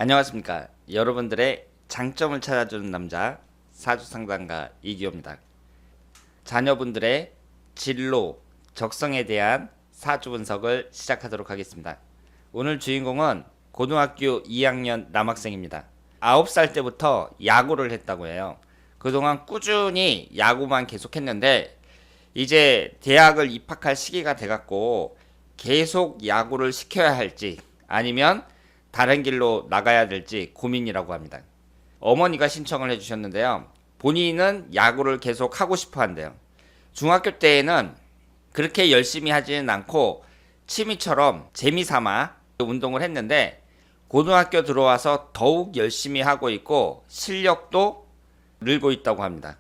안녕하십니까. 여러분들의 장점을 찾아주는 남자 사주상담가 이기호입니다. 자녀분들의 진로, 적성에 대한 사주 분석을 시작하도록 하겠습니다. 오늘 주인공은 고등학교 2학년 남학생입니다. 9살 때부터 야구를 했다고 해요. 그동안 꾸준히 야구만 계속했는데 이제 대학을 입학할 시기가 돼갖고 계속 야구를 시켜야 할지 아니면 다른 길로 나가야 될지 고민이라고 합니다. 어머니가 신청을 해주셨는데요. 본인은 야구를 계속 하고 싶어 한대요. 중학교 때에는 그렇게 열심히 하지는 않고 취미처럼 재미삼아 운동을 했는데 고등학교 들어와서 더욱 열심히 하고 있고 실력도 늘고 있다고 합니다.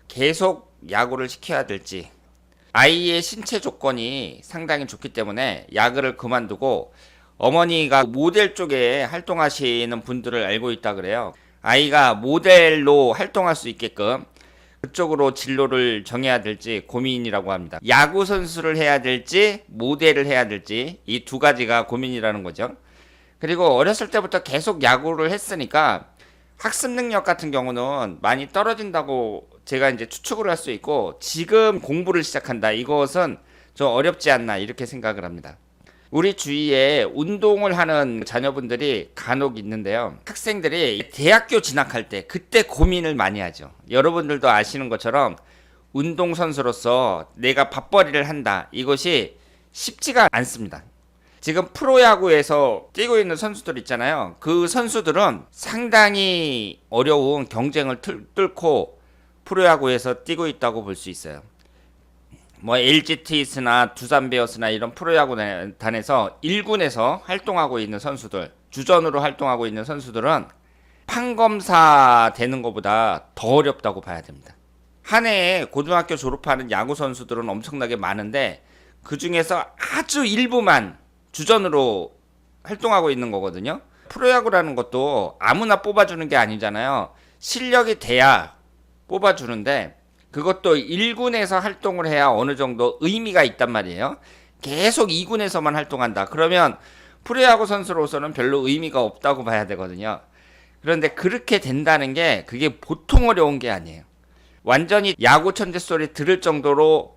계속 야구를 시켜야 될지, 아이의 신체 조건이 상당히 좋기 때문에 야구를 그만두고 어머니가 모델 쪽에 활동하시는 분들을 알고 있다 그래요. 아이가 모델로 활동할 수 있게끔 그쪽으로 진로를 정해야 될지 고민이라고 합니다. 야구 선수를 해야 될지 모델을 해야 될지 이 두 가지가 고민이라는 거죠. 그리고 어렸을 때부터 계속 야구를 했으니까 학습 능력 같은 경우는 많이 떨어진다고 제가 이제 추측을 할 수 있고, 지금 공부를 시작한다, 이것은 좀 어렵지 않나 이렇게 생각을 합니다. 우리 주위에 운동을 하는 자녀분들이 간혹 있는데요. 학생들이 대학교 진학할 때 그때 고민을 많이 하죠. 여러분들도 아시는 것처럼 운동선수로서 내가 밥벌이를 한다, 이것이 쉽지가 않습니다. 지금 프로야구에서 뛰고 있는 선수들 있잖아요. 그 선수들은 상당히 어려운 경쟁을 뚫고 프로야구에서 뛰고 있다고 볼 수 있어요. 뭐 LG 트윈스나 두산 베어스나 이런 프로야구단에서 1군에서 활동하고 있는 선수들, 주전으로 활동하고 있는 선수들은 판검사 되는 것보다 더 어렵다고 봐야 됩니다. 한 해에 고등학교 졸업하는 야구 선수들은 엄청나게 많은데 그 중에서 아주 일부만 주전으로 활동하고 있는 거거든요. 프로야구라는 것도 아무나 뽑아주는 게 아니잖아요. 실력이 돼야 뽑아주는데 그것도 1군에서 활동을 해야 어느 정도 의미가 있단 말이에요. 계속 2군에서만 활동한다, 그러면 프로야구 선수로서는 별로 의미가 없다고 봐야 되거든요. 그런데 그렇게 된다는 게 그게 보통 어려운 게 아니에요. 완전히 야구 천재 소리 들을 정도로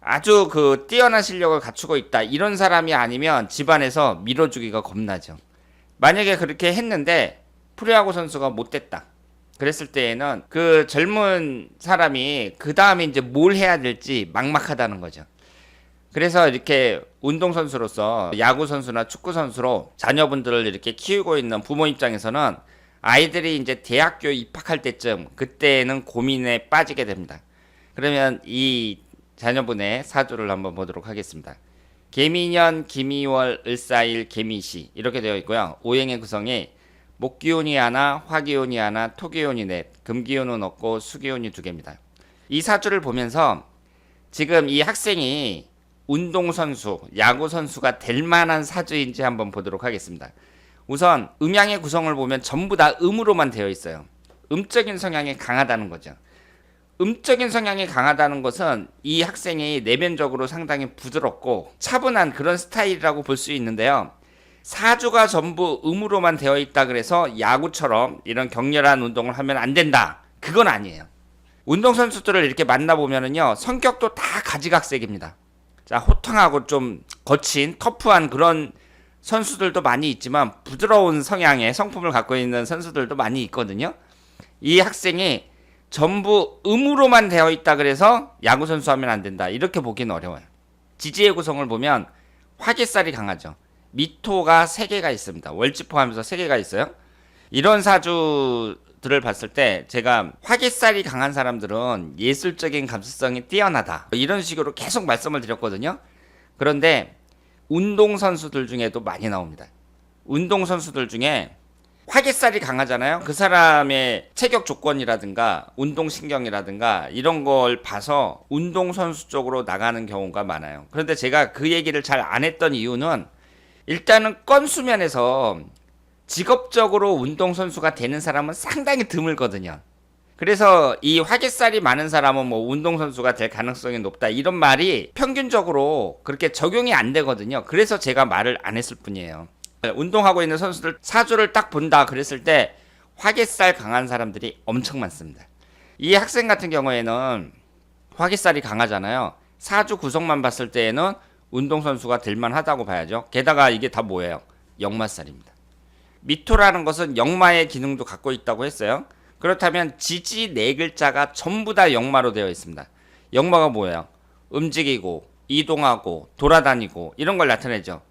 아주 뛰어난 실력을 갖추고 있다, 이런 사람이 아니면 집안에서 밀어주기가 겁나죠. 만약에 그렇게 했는데 프로야구 선수가 못 됐다, 그랬을 때에는 그 젊은 사람이 그 다음에 이제 뭘 해야 될지 막막하다는 거죠. 그래서 이렇게 운동선수로서 야구선수나 축구선수로 자녀분들을 이렇게 키우고 있는 부모 입장에서는 아이들이 이제 대학교 입학할 때쯤, 그때는 고민에 빠지게 됩니다. 그러면 이 자녀분의 사주를 한번 보도록 하겠습니다. 개미년, 김이월, 을사일, 개미시 이렇게 되어 있고요. 오행의 구성이 목기운이 하나, 화기운이 하나, 토기운이 넷, 금기운은 없고 수기운이 2개입니다. 이 사주를 보면서 지금 이 학생이 운동선수, 야구선수가 될 만한 사주인지 한번 보도록 하겠습니다. 우선 음양의 구성을 보면 전부 다 음으로만 되어 있어요. 음적인 성향이 강하다는 거죠. 음적인 성향이 강하다는 것은 이 학생이 내면적으로 상당히 부드럽고 차분한 그런 스타일이라고 볼 수 있는데요. 사주가 전부 음으로만 되어 있다 그래서 야구처럼 이런 격렬한 운동을 하면 안 된다, 그건 아니에요. 운동선수들을 이렇게 만나보면은요, 성격도 다 가지각색입니다. 자, 호탕하고 좀 거친 터프한 그런 선수들도 많이 있지만 부드러운 성향의 성품을 갖고 있는 선수들도 많이 있거든요. 이 학생이 전부 음으로만 되어 있다 그래서 야구선수 하면 안 된다, 이렇게 보기는 어려워요. 지지의 구성을 보면 화기살이 강하죠. 미토가 3개가 있습니다. 월지 포함해서 3개가 있어요. 이런 사주들을 봤을 때 제가 화기살이 강한 사람들은 예술적인 감수성이 뛰어나다, 이런 식으로 계속 말씀을 드렸거든요. 그런데 운동선수들 중에도 많이 나옵니다. 운동선수들 중에 화기살이 강하잖아요. 그 사람의 체격 조건이라든가 운동신경이라든가 이런 걸 봐서 운동선수 쪽으로 나가는 경우가 많아요. 그런데 제가 그 얘기를 잘 안 했던 이유는 일단은 건수면에서 직업적으로 운동선수가 되는 사람은 상당히 드물거든요. 그래서 이 화기살이 많은 사람은 뭐 운동선수가 될 가능성이 높다, 이런 말이 평균적으로 그렇게 적용이 안 되거든요. 그래서 제가 말을 안 했을 뿐이에요. 운동하고 있는 선수들 사주를 딱 본다 그랬을 때 화개살 강한 사람들이 엄청 많습니다. 이 학생 같은 경우에는 화개살이 강하잖아요. 사주 구성만 봤을 때에는 운동선수가 될만하다고 봐야죠. 게다가 이게 다 뭐예요? 역마살입니다. 미토라는 것은 역마의 기능도 갖고 있다고 했어요. 그렇다면 지지 네 글자가 전부 다 역마로 되어 있습니다. 역마가 뭐예요? 움직이고 이동하고 돌아다니고 이런 걸 나타내죠.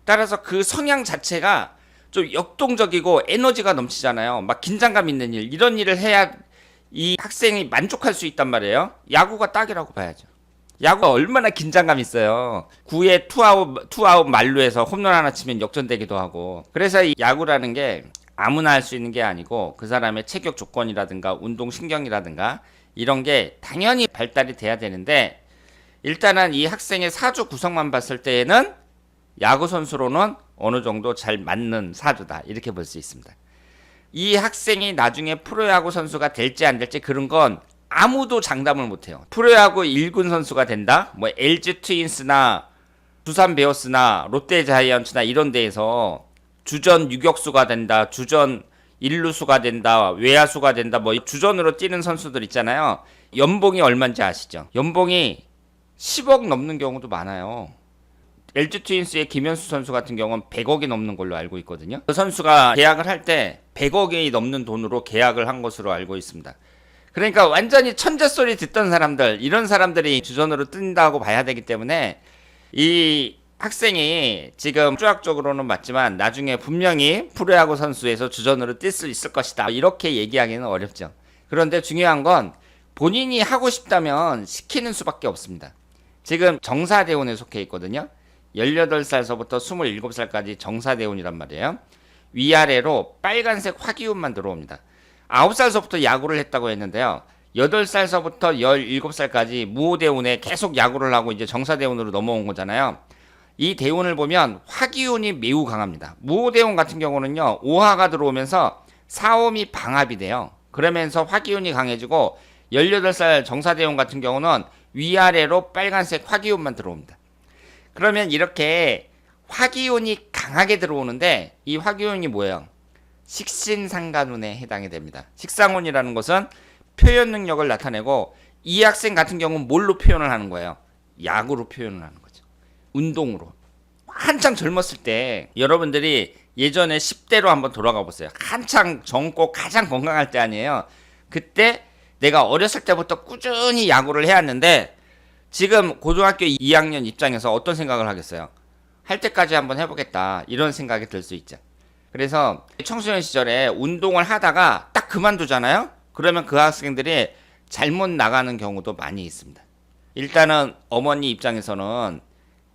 따라서 그 성향 자체가 좀 역동적이고 에너지가 넘치잖아요. 막 긴장감 있는 일, 이런 일을 해야 이 학생이 만족할 수 있단 말이에요. 야구가 딱이라고 봐야죠. 야구가 얼마나 긴장감 있어요. 9회 투아웃 만루에서 홈런 하나 치면 역전되기도 하고. 그래서 이 야구라는 게 아무나 할 수 있는 게 아니고 그 사람의 체격 조건이라든가 운동 신경이라든가 이런 게 당연히 발달이 돼야 되는데, 일단은 이 학생의 사주 구성만 봤을 때에는 야구 선수로는 어느 정도 잘 맞는 사주다, 이렇게 볼 수 있습니다. 이 학생이 나중에 프로야구 선수가 될지 안 될지 그런 건 아무도 장담을 못해요. 프로야구 1군 선수가 된다? 뭐 LG 트윈스나 두산 베어스나 롯데 자이언츠나 이런 데에서 주전 유격수가 된다, 주전 일루수가 된다, 외야수가 된다, 뭐 주전으로 뛰는 선수들 있잖아요. 연봉이 얼마인지 아시죠? 연봉이 10억 넘는 경우도 많아요. LG 트윈스의 김현수 선수 같은 경우는 100억이 넘는 걸로 알고 있거든요. 그 선수가 계약을 할 때 100억이 넘는 돈으로 계약을 한 것으로 알고 있습니다. 그러니까 완전히 천재 소리 듣던 사람들, 이런 사람들이 주전으로 뜬다고 봐야 되기 때문에 이 학생이 지금 수학적으로는 맞지만 나중에 분명히 프로야구 선수에서 주전으로 뛸 수 있을 것이다, 이렇게 얘기하기는 어렵죠. 그런데 중요한 건 본인이 하고 싶다면 시키는 수밖에 없습니다. 지금 정사대원에 속해 있거든요. 18살서부터 27살까지 정사대원이란 말이에요. 위아래로 빨간색 화기운만 들어옵니다. 9살서부터 야구를 했다고 했는데요. 8살서부터 17살까지 무호대운에 계속 야구를 하고 이제 정사대운으로 넘어온 거잖아요. 이 대운을 보면 화기운이 매우 강합니다. 무호대운 같은 경우는요, 오화가 들어오면서 사옴이 방합이 돼요. 그러면서 화기운이 강해지고 18살 정사대운 같은 경우는 위아래로 빨간색 화기운만 들어옵니다. 그러면 이렇게 화기운이 강하게 들어오는데 이 화기운이 뭐예요? 식신상간운에 해당이 됩니다. 식상운이라는 것은 표현 능력을 나타내고 이 학생 같은 경우는 뭘로 표현을 하는 거예요? 야구로 표현을 하는 거죠. 운동으로. 한창 젊었을 때 여러분들이 예전에 10대로 한번 돌아가 보세요. 한창 젊고 가장 건강할 때 아니에요. 그때 내가 어렸을 때부터 꾸준히 야구를 해왔는데 지금 고등학교 2학년 입장에서 어떤 생각을 하겠어요? 할 때까지 한번 해보겠다, 이런 생각이 들 수 있죠. 그래서 청소년 시절에 운동을 하다가 딱 그만두잖아요? 그러면 그 학생들이 잘못 나가는 경우도 많이 있습니다. 일단은 어머니 입장에서는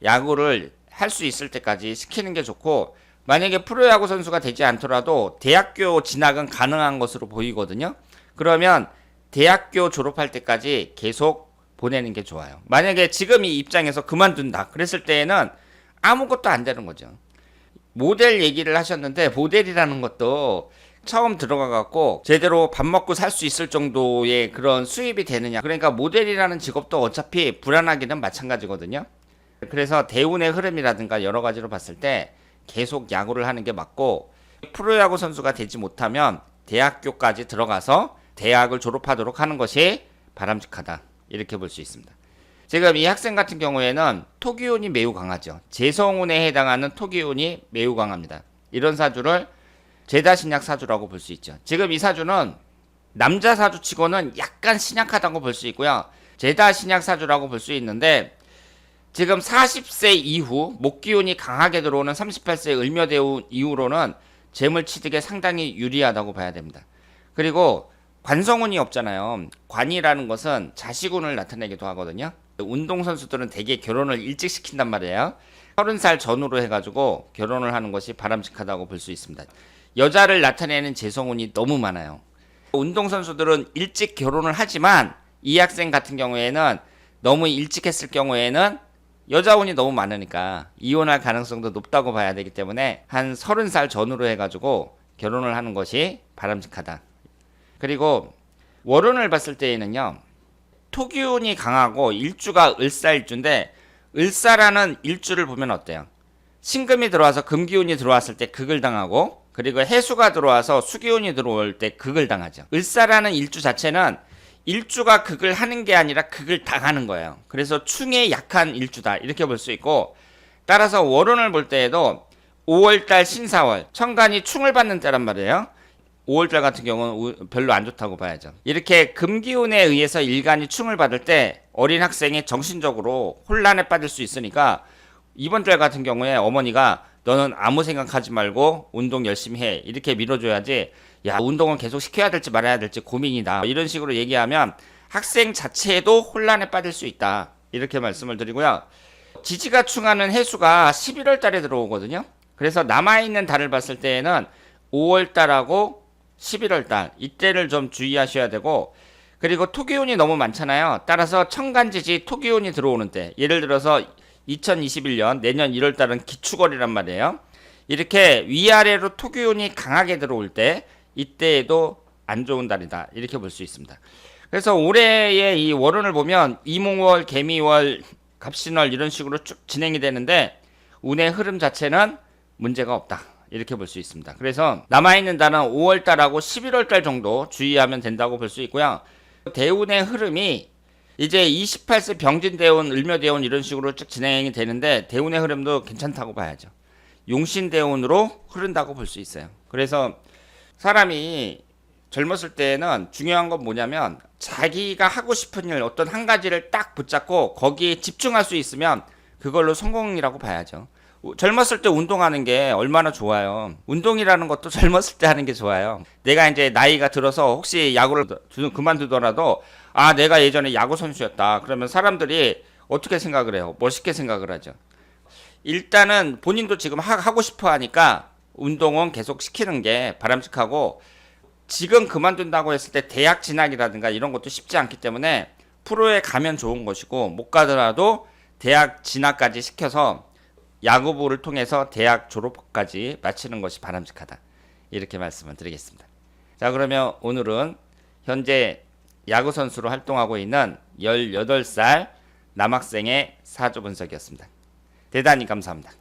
야구를 할 수 있을 때까지 시키는 게 좋고, 만약에 프로야구 선수가 되지 않더라도 대학교 진학은 가능한 것으로 보이거든요. 그러면 대학교 졸업할 때까지 계속 보내는 게 좋아요. 만약에 지금 이 입장에서 그만둔다 그랬을 때에는 아무것도 안 되는 거죠. 모델 얘기를 하셨는데 모델이라는 것도 처음 들어가 갖고 제대로 밥 먹고 살 수 있을 정도의 그런 수입이 되느냐. 그러니까 모델이라는 직업도 어차피 불안하기는 마찬가지거든요. 그래서 대운의 흐름이라든가 여러 가지로 봤을 때 계속 야구를 하는 게 맞고, 프로야구 선수가 되지 못하면 대학교까지 들어가서 대학을 졸업하도록 하는 것이 바람직하다, 이렇게 볼 수 있습니다. 지금 이 학생 같은 경우에는 토기운이 매우 강하죠. 재성운에 해당하는 토기운이 매우 강합니다. 이런 사주를 제다신약 사주라고 볼 수 있죠. 지금 이 사주는 남자 사주치고는 약간 신약하다고 볼 수 있고요. 제다신약 사주라고 볼 수 있는데, 지금 40세 이후 목기운이 강하게 들어오는 38세 을묘대운 이후로는 재물취득에 상당히 유리하다고 봐야 됩니다. 그리고 관성운이 없잖아요. 관이라는 것은 자식운을 나타내기도 하거든요. 운동선수들은 대개 결혼을 일찍 시킨단 말이에요. 30살 전후로 해가지고 결혼을 하는 것이 바람직하다고 볼 수 있습니다. 여자를 나타내는 재성운이 너무 많아요. 운동선수들은 일찍 결혼을 하지만 이 학생 같은 경우에는 너무 일찍 했을 경우에는 여자운이 너무 많으니까 이혼할 가능성도 높다고 봐야 되기 때문에 한 30살 전후로 해가지고 결혼을 하는 것이 바람직하다. 그리고 월운을 봤을 때에는요, 토기운이 강하고 일주가 을사일주인데, 을사라는 일주를 보면 어때요? 신금이 들어와서 금기운이 들어왔을 때 극을 당하고, 그리고 해수가 들어와서 수기운이 들어올 때 극을 당하죠. 을사라는 일주 자체는 일주가 극을 하는 게 아니라 극을 당하는 거예요. 그래서 충에 약한 일주다 이렇게 볼 수 있고, 따라서 월운을 볼 때에도 5월달 신사월 천간이 충을 받는 때란 말이에요. 5월달 같은 경우는 별로 안 좋다고 봐야죠. 이렇게 금기운에 의해서 일간이 충을 받을 때 어린 학생이 정신적으로 혼란에 빠질 수 있으니까, 이번 달 같은 경우에 어머니가 너는 아무 생각하지 말고 운동 열심히 해 이렇게 밀어줘야지, 야 운동은 계속 시켜야 될지 말아야 될지 고민이다 이런 식으로 얘기하면 학생 자체도 혼란에 빠질 수 있다 이렇게 말씀을 드리고요. 지지가 충하는 해수가 11월 달에 들어오거든요. 그래서 남아있는 달을 봤을 때에는 5월 달하고 11월 달 이때를 좀 주의하셔야 되고, 그리고 토기운이 너무 많잖아요. 따라서 천간지지 토기운이 들어오는 때, 예를 들어서 2021년 내년 1월 달은 기축월이란 말이에요. 이렇게 위아래로 토기운이 강하게 들어올 때 이때에도 안 좋은 달이다 이렇게 볼 수 있습니다. 그래서 올해의 이 월운을 보면 이몽월, 개미월, 갑신월 이런 식으로 쭉 진행이 되는데 운의 흐름 자체는 문제가 없다 이렇게 볼 수 있습니다. 그래서 남아있는 달은 5월달하고 11월달 정도 주의하면 된다고 볼 수 있고요. 대운의 흐름이 이제 28세 병진대운, 을묘대운 이런 식으로 쭉 진행이 되는데 대운의 흐름도 괜찮다고 봐야죠. 용신대운으로 흐른다고 볼 수 있어요. 그래서 사람이 젊었을 때는 중요한 건 뭐냐면 자기가 하고 싶은 일 어떤 한 가지를 딱 붙잡고 거기에 집중할 수 있으면 그걸로 성공이라고 봐야죠. 젊었을 때 운동하는 게 얼마나 좋아요. 운동이라는 것도 젊었을 때 하는 게 좋아요. 내가 이제 나이가 들어서 혹시 야구를 그만두더라도 아 내가 예전에 야구 선수였다 그러면 사람들이 어떻게 생각을 해요? 멋있게 생각을 하죠. 일단은 본인도 지금 하고 싶어 하니까 운동은 계속 시키는 게 바람직하고, 지금 그만둔다고 했을 때 대학 진학이라든가 이런 것도 쉽지 않기 때문에 프로에 가면 좋은 것이고, 못 가더라도 대학 진학까지 시켜서 야구부를 통해서 대학 졸업까지 마치는 것이 바람직하다 이렇게 말씀을 드리겠습니다. 자, 그러면 오늘은 현재 야구 선수로 활동하고 있는 18살 남학생의 사주 분석이었습니다. 대단히 감사합니다.